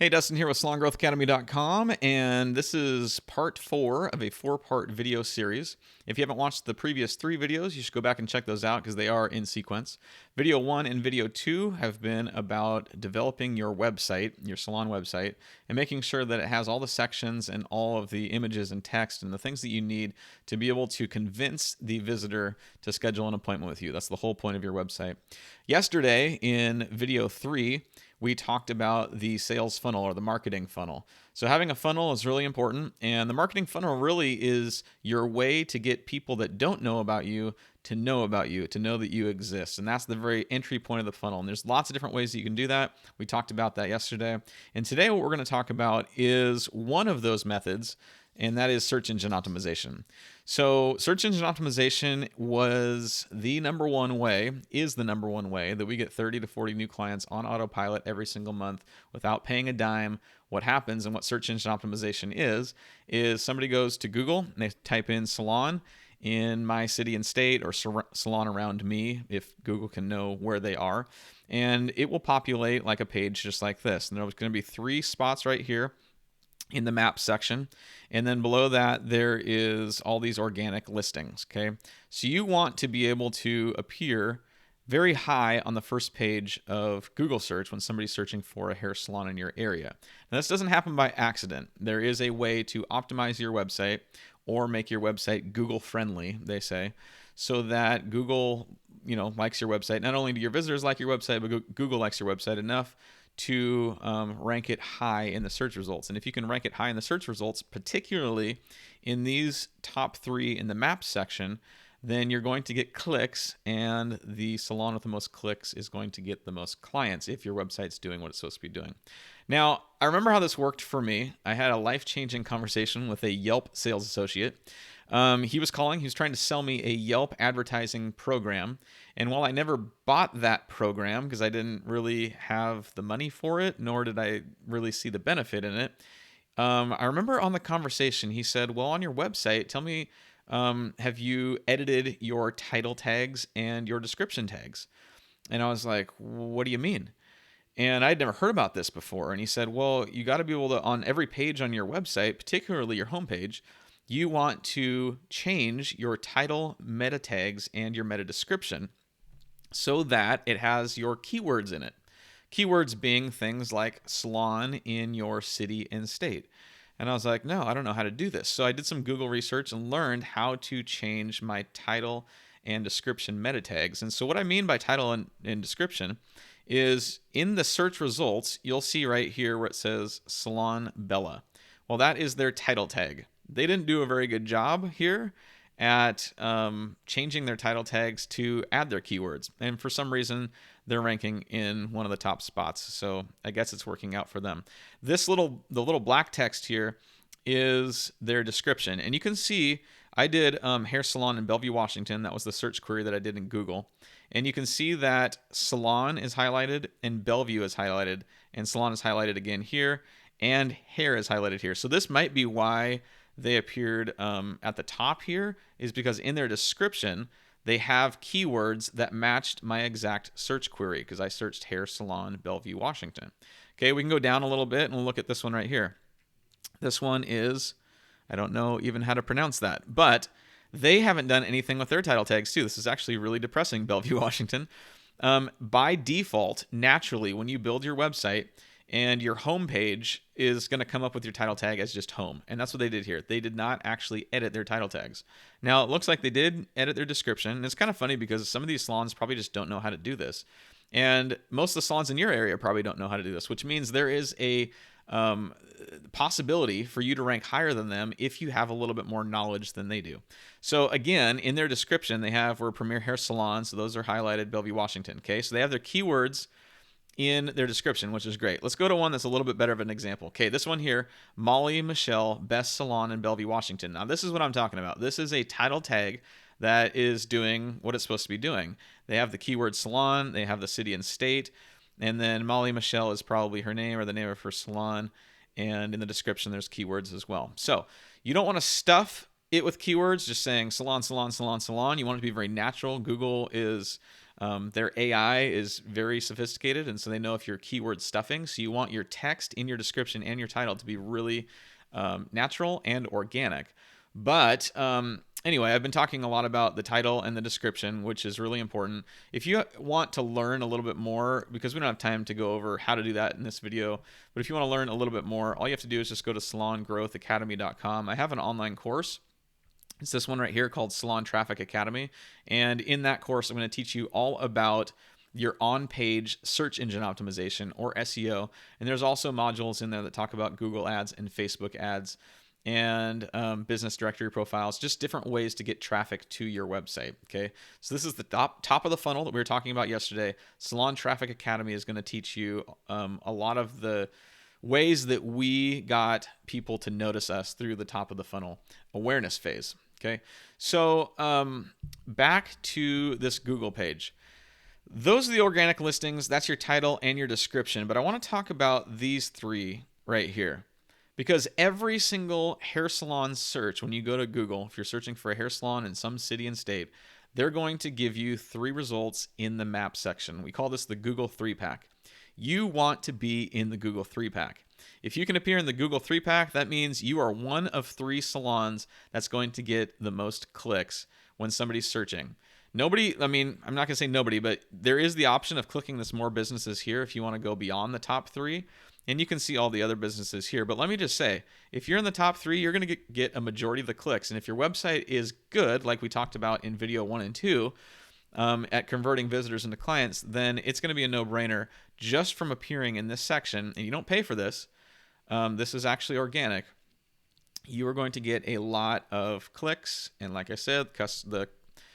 Hey, Dustin here with SalonGrowthAcademy.com, and this is part 4 of a 4-part video series. If you haven't watched the previous 3 videos, you should go back and check those out because they are in sequence. Video 1 and video 2 have been about developing your website, your salon website, and making sure that it has all the sections and all of the images and text and the things that you need to be able to convince the visitor to schedule an appointment with you. That's the whole point of your website. Yesterday, in video 3, we talked about the sales funnel or the marketing funnel. So having a funnel is really important, and the marketing funnel really is your way to get people that don't know about you, to know that you exist. And that's the very entry point of the funnel. And there's lots of different ways that you can do that. We talked about that yesterday. And today what we're going to talk about is one of those methods, and that is search engine optimization. So search engine optimization is the number one way that we get 30 to 40 new clients on autopilot every single month without paying a dime. What happens and what search engine optimization is somebody goes to Google and they type in salon in my city and state, or salon around me, if Google can know where they are, and it will populate like a page just like this. And there's going to be 3 spots right here in the map section, and then below that there is all these organic listings. Okay, so you want to be able to appear very high on the first page of Google search when somebody's searching for a hair salon in your area. Now, this doesn't happen by accident. There is a way to optimize your website or make your website Google friendly, they say, so that Google likes your website. Not only do your visitors like your website, but Google likes your website enough to rank it high in the search results. And if you can rank it high in the search results, particularly in these top 3 in the map section, then you're going to get clicks, and the salon with the most clicks is going to get the most clients if your website's doing what it's supposed to be doing. Now, I remember how this worked for me. I had a life-changing conversation with a Yelp sales associate. He was trying to sell me a Yelp advertising program. And while I never bought that program because I didn't really have the money for it, nor did I really see the benefit in it, I remember on the conversation, he said, well, on your website, tell me, have you edited your title tags and your description tags? And I was like, what do you mean? And I'd never heard about this before. And he said, well, you got to be able to, on every page on your website, particularly your homepage, you want to change your title, meta tags, and your meta description so that it has your keywords in it. Keywords being things like salon in your city and state. And I was like, no, I don't know how to do this. So I did some Google research and learned how to change my title and description meta tags. And so what I mean by title and description is in the search results, you'll see right here where it says Salon Bella. Well, that is their title tag. They didn't do a very good job here at changing their title tags to add their keywords. And for some reason, they're ranking in one of the top spots. So I guess it's working out for them. The little black text here is their description. And you can see I did hair salon in Bellevue, Washington. That was the search query that I did in Google. And you can see that salon is highlighted and Bellevue is highlighted, and salon is highlighted again here, and hair is highlighted here. So this might be why they appeared at the top here, is because in their description, they have keywords that matched my exact search query because I searched hair salon, Bellevue, Washington. Okay, we can go down a little bit and we'll look at this one right here. This one is, I don't know even how to pronounce that, but they haven't done anything with their title tags too. This is actually really depressing, Bellevue, Washington. By default, naturally, when you build your website, and your home page is going to come up with your title tag as just home. And that's what they did here. They did not actually edit their title tags. Now, it looks like they did edit their description. And it's kind of funny because some of these salons probably just don't know how to do this. And most of the salons in your area probably don't know how to do this, which means there is a possibility for you to rank higher than them if you have a little bit more knowledge than they do. So again, in their description, they have we're a premier hair salon. So those are highlighted, Bellevue, Washington. Okay, so they have their keywords in their description, which is great. Let's go to one that's a little bit better of an example. Okay, this one here, Molly Michelle, best salon in Bellevue, Washington. Now, this is what I'm talking about. This is a title tag that is doing what it's supposed to be doing. They have the keyword salon, they have the city and state, and then Molly Michelle is probably her name or the name of her salon, and in the description, there's keywords as well. So you don't want to stuff it with keywords, just saying salon, salon, salon, salon. You want it to be very natural. Google is Their AI is very sophisticated, and so they know if you're keyword stuffing. So you want your text in your description and your title to be really natural and organic. But anyway, I've been talking a lot about the title and the description, which is really important. If you want to learn a little bit more, because we don't have time to go over how to do that in this video, but if you want to learn a little bit more, all you have to do is just go to salongrowthacademy.com. I have an online course. It's this one right here called Salon Traffic Academy. And in that course, I'm going to teach you all about your on-page search engine optimization, or SEO. And there's also modules in there that talk about Google ads and Facebook ads and business directory profiles, just different ways to get traffic to your website. Okay, so this is the top of the funnel that we were talking about yesterday. Salon Traffic Academy is going to teach you a lot of the ways that we got people to notice us through the top of the funnel awareness phase. Okay, so back to this Google page. Those are the organic listings. That's your title and your description. But I want to talk about these three right here. Because every single hair salon search, when you go to Google, if you're searching for a hair salon in some city and state, they're going to give you 3 results in the map section. We call this the Google 3-pack. You want to be in the Google 3-pack. If you can appear in the Google 3-pack, that means you are one of 3 salons that's going to get the most clicks when somebody's searching. Nobody, I mean, I'm not going to say nobody, but there is the option of clicking this more businesses here if you want to go beyond the top 3. And you can see all the other businesses here. But let me just say, if you're in the top 3, you're going to get a majority of the clicks. And if your website is good, like we talked about in video 1 and 2, at converting visitors into clients, then it's going to be a no-brainer just from appearing in this section. And you don't pay for this. This is actually organic. You are going to get a lot of clicks. And like I said, the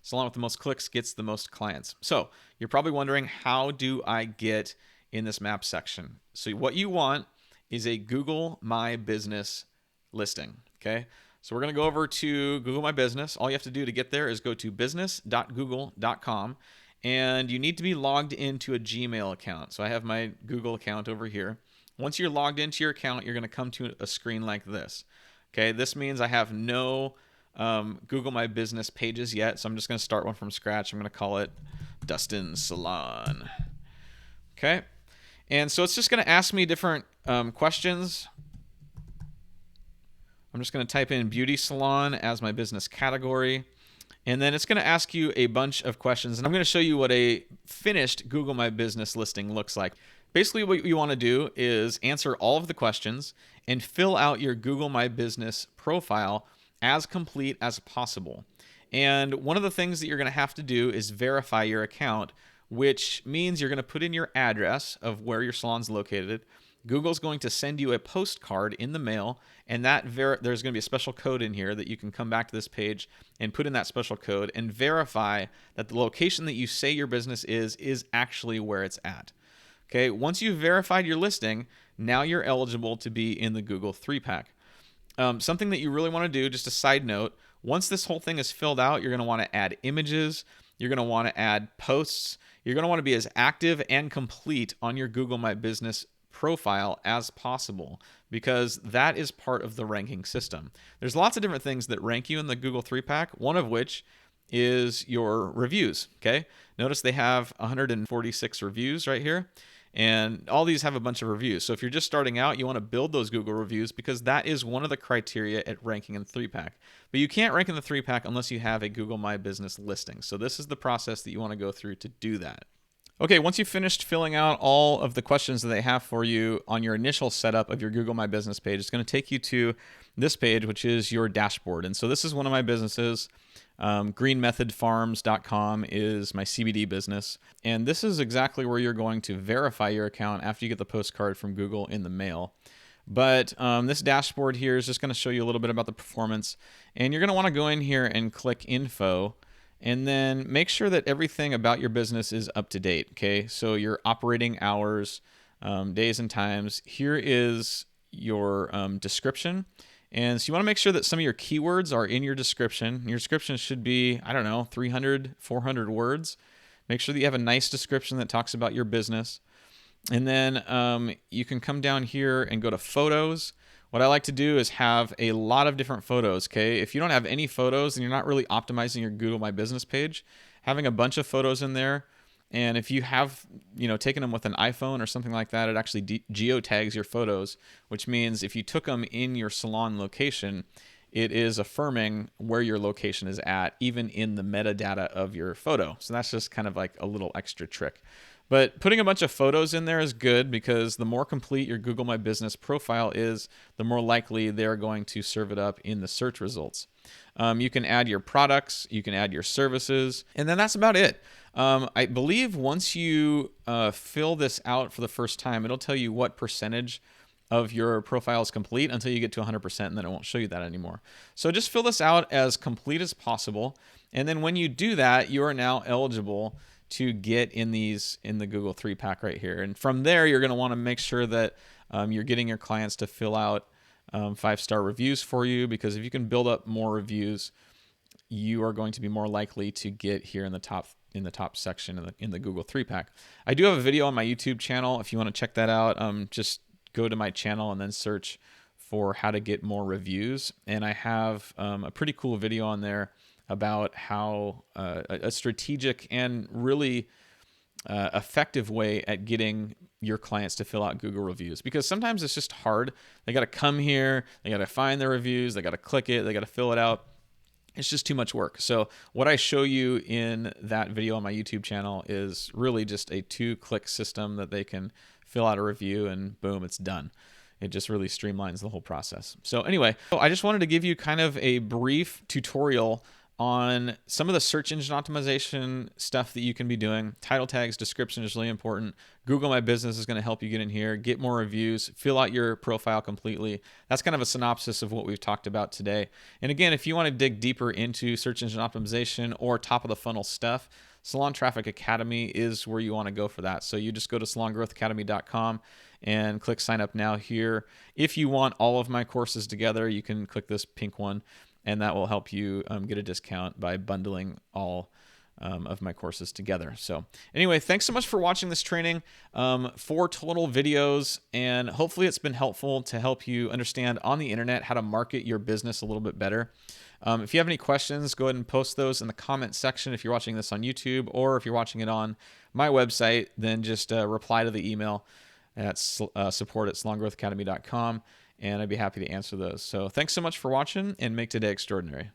salon with the most clicks gets the most clients. So you're probably wondering, how do I get in this map section? So what you want is a Google My Business listing. Okay, so we're going to go over to Google My Business. All you have to do to get there is go to business.google.com, and you need to be logged into a Gmail account. So I have my Google account over here. Once you're logged into your account, you're going to come to a screen like this. Okay, this means I have no Google My Business pages yet, so I'm just going to start one from scratch. I'm going to call it Dustin Salon. Okay. And so it's just going to ask me different questions. I'm just going to type in beauty salon as my business category. And then it's going to ask you a bunch of questions. And I'm going to show you what a finished Google My Business listing looks like. Basically, what you want to do is answer all of the questions and fill out your Google My Business profile as complete as possible. And one of the things that you're going to have to do is verify your account, which means you're going to put in your address of where your salon's located. Google's going to send you a postcard in the mail, and there's going to be a special code in here that you can come back to this page and put in that special code and verify that the location that you say your business is actually where it's at. Okay, once you've verified your listing, now you're eligible to be in the Google 3-pack. Something that you really want to do, just a side note, once this whole thing is filled out, you're going to want to add images, you're going to want to add posts, you're going to want to be as active and complete on your Google My Business profile as possible, because that is part of the ranking system. There's lots of different things that rank you in the Google 3-pack, one of which is your reviews. Okay, notice they have 146 reviews right here, and all these have a bunch of reviews. So if you're just starting out, you want to build those Google reviews, because that is one of the criteria at ranking in the 3-pack. But you can't rank in the 3-pack unless you have a Google My Business listing. So this is the process that you want to go through to do that. Okay, once you've finished filling out all of the questions that they have for you on your initial setup of your Google My Business page, it's going to take you to this page, which is your dashboard. And so this is one of my businesses. Greenmethodfarms.com is my CBD business. And this is exactly where you're going to verify your account after you get the postcard from Google in the mail. But this dashboard here is just going to show you a little bit about the performance. And you're going to want to go in here and click Info, and then make sure that everything about your business is up to date. Okay, so your operating hours, days and times. Here is your description. And so you want to make sure that some of your keywords are in your description. Your description should be, 300, 400 words. Make sure that you have a nice description that talks about your business. And then you can come down here and go to photos. What I like to do is have a lot of different photos, okay? If you don't have any photos and you're not really optimizing your Google My Business page, having a bunch of photos in there And if you have, taken them with an iPhone or something like that, it actually geotags your photos, which means if you took them in your salon location, it is affirming where your location is at, even in the metadata of your photo. So that's just kind of like a little extra trick. But putting a bunch of photos in there is good, because the more complete your Google My Business profile is, the more likely they're going to serve it up in the search results. You can add your products, you can add your services, and then that's about it. I believe once you fill this out for the first time, it'll tell you what percentage of your profile is complete until you get to 100%, and then it won't show you that anymore. So just fill this out as complete as possible, and then when you do that, you are now eligible to get in the Google 3-pack right here. And from there, you're going to want to make sure that you're getting your clients to fill out 5-star reviews for you, because if you can build up more reviews, you are going to be more likely to get here in the top section in the Google 3-pack. I do have a video on my YouTube channel. If you want to check that out, just go to my channel and then search for how to get more reviews. And I have a pretty cool video on there about how a strategic and really effective way at getting your clients to fill out Google reviews, because sometimes it's just hard. They got to come here, they got to find the reviews, they got to click it, they got to fill it out. It's just too much work. So what I show you in that video on my YouTube channel is really just a 2-click system that they can fill out a review and boom, it's done. It just really streamlines the whole process. So anyway, I just wanted to give you kind of a brief tutorial on some of the search engine optimization stuff that you can be doing. Title tags, description is really important. Google My Business is going to help you get in here, get more reviews, fill out your profile completely. That's kind of a synopsis of what we've talked about today. And again, if you want to dig deeper into search engine optimization or top of the funnel stuff, Salon Traffic Academy is where you want to go for that. So you just go to salongrowthacademy.com and click sign up now here. If you want all of my courses together, you can click this pink one, and that will help you get a discount by bundling all of my courses together. So anyway, thanks so much for watching this training. 4 total videos, and hopefully it's been helpful to help you understand on the internet how to market your business a little bit better. If you have any questions, go ahead and post those in the comment section if you're watching this on YouTube, or if you're watching it on my website, then just reply to the email at support@salongrowthacademy.com. And I'd be happy to answer those. So thanks so much for watching, and make today extraordinary.